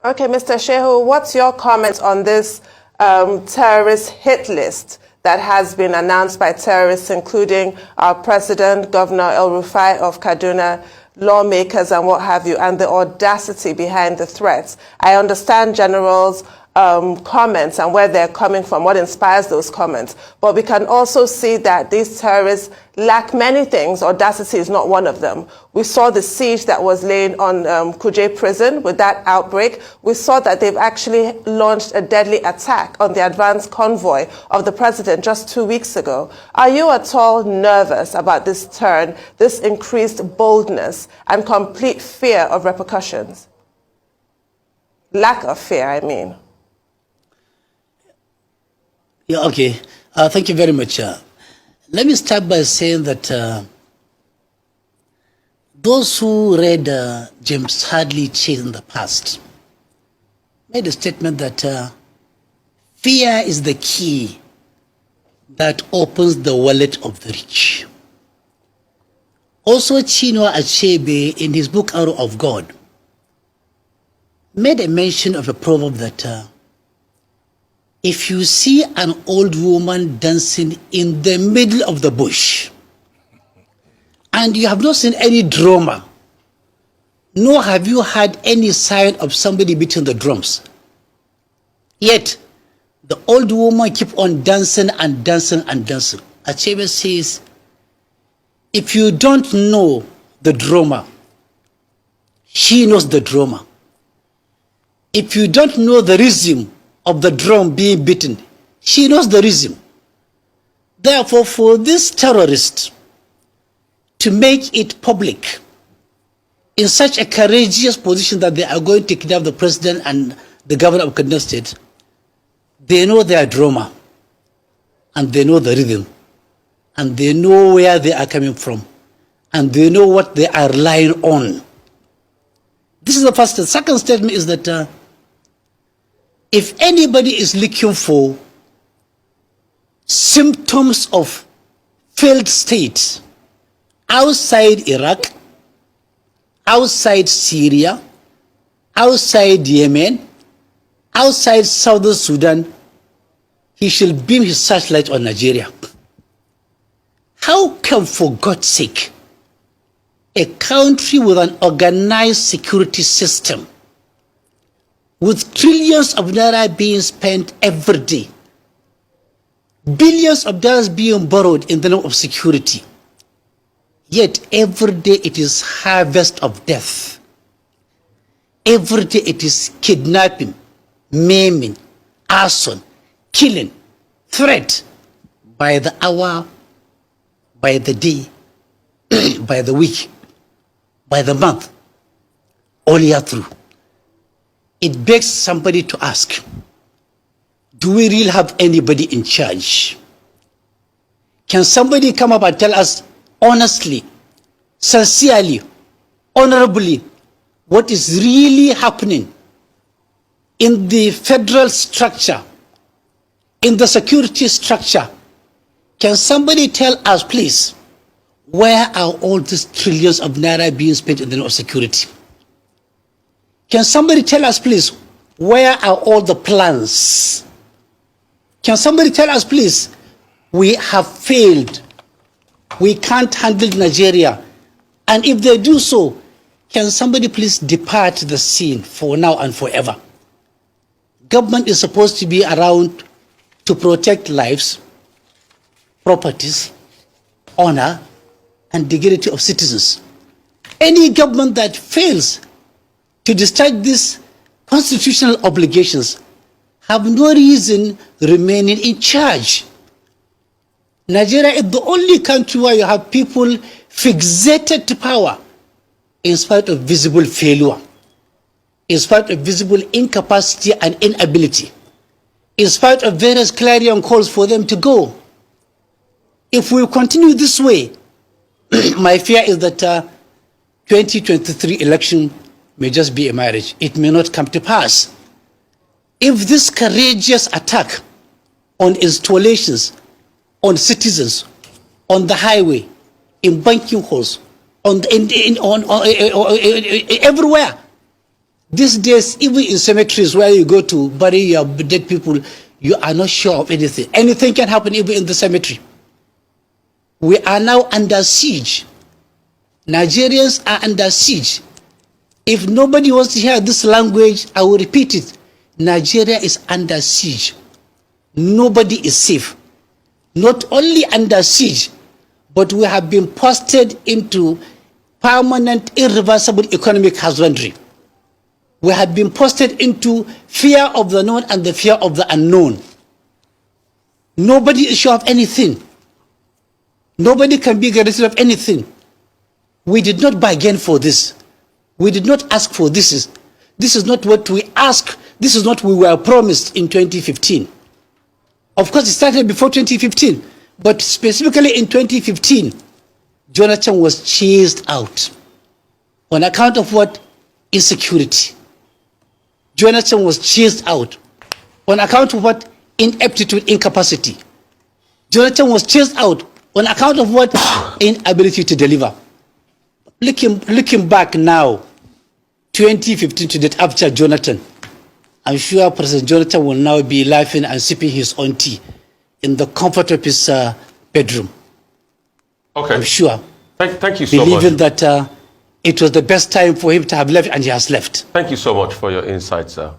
Okay, Mr. Shehu, what's your comment on this terrorist hit list that has been announced by terrorists, including our president, Governor El-Rufai of Kaduna, lawmakers and what have you, and the audacity behind the threats? I understand generals' comments and where they're coming from, what inspires those comments. But we can also see that these terrorists lack many things. Audacity is not one of them. We saw the siege that was laid on Kuje prison with that outbreak. We saw that they've actually launched a deadly attack on the advance convoy of the president just 2 weeks ago. Are you at all nervous about this turn, this increased boldness and complete fear of repercussions? Lack of fear, I mean. Yeah, okay. Thank you very much. Let me start by saying that those who read James Hadley Chase in the past made a statement that fear is the key that opens the wallet of the rich. Also, Chinua Achebe, in his book Arrow of God, made a mention of a proverb that if you see an old woman dancing in the middle of the bush, and you have not seen any drummer, nor have you heard any sign of somebody beating the drums, yet the old woman keep on dancing and dancing and dancing. Achebe says, if you don't know the drummer, she knows the drummer. If you don't know the rhythm of the drum being beaten, she knows the reason. Therefore, for this terrorist to make it public in such a courageous position that they are going to kidnap the president and the governor of Kaduna State, they know their drama, and they know the rhythm, and they know where they are coming from, and they know what they are relying on. This is the first. The second statement is that if anybody is looking for symptoms of failed state outside Iraq, outside Syria, outside Yemen, outside Southern Sudan, he shall beam his searchlight on Nigeria. How come, for God's sake, a country with an organized security system, with trillions of naira being spent every day, billions of dollars being borrowed in the name of security, yet every day it is harvest of death. Every day it is kidnapping, maiming, arson, killing, threat, by the hour, by the day, by the week, by the month, all year through. It begs somebody to ask, do we really have anybody in charge? Can somebody come up and tell us honestly, sincerely, honorably, what is really happening in the federal structure, in the security structure? Can somebody tell us, please, where are all these trillions of naira being spent in the name of security? Can somebody tell us, please, where are all the plans? Can somebody tell us, please, we have failed. We can't handle Nigeria. And if they do so, can somebody please depart the scene for now and forever? Government is supposed to be around to protect lives, properties, honor, and dignity of citizens. Any government that fails to discharge these constitutional obligations have no reason remaining in charge. Nigeria is the only country where you have people fixated to power in spite of visible failure, in spite of visible incapacity and inability, in spite of various clarion calls for them to go. If we continue this way, my fear is that 2023 election may just be a marriage. It may not come to pass. If this courageous attack on installations, on citizens, on the highway, in banking halls, everywhere, These days, even in cemeteries where you go to bury your dead people, you are not sure of anything. Anything can happen even in the cemetery. We are now under siege. Nigerians are under siege. If nobody wants to hear this language, I will repeat it. Nigeria is under siege. Nobody is safe. Not only under siege, but we have been posted into permanent, irreversible economic husbandry. We have been posted into fear of the known and the fear of the unknown. Nobody is sure of anything. Nobody can be guaranteed of anything. We did not bargain for this. We did not ask for this. This is not what we asked. This is not what we were promised in 2015. Of course, it started before 2015, but specifically in 2015, Jonathan was chased out. On account of what? Insecurity. Jonathan was chased out. On account of what? Ineptitude, incapacity. Jonathan was chased out. On account of what? Inability to deliver. Looking back now, 2015 to that after Jonathan, I'm sure President Jonathan will now be laughing and sipping his own tea in the comfort of his bedroom. Okay. I'm sure. Thank you so much. Believing that it was the best time for him to have left, and he has left. Thank you so much for your insights, sir.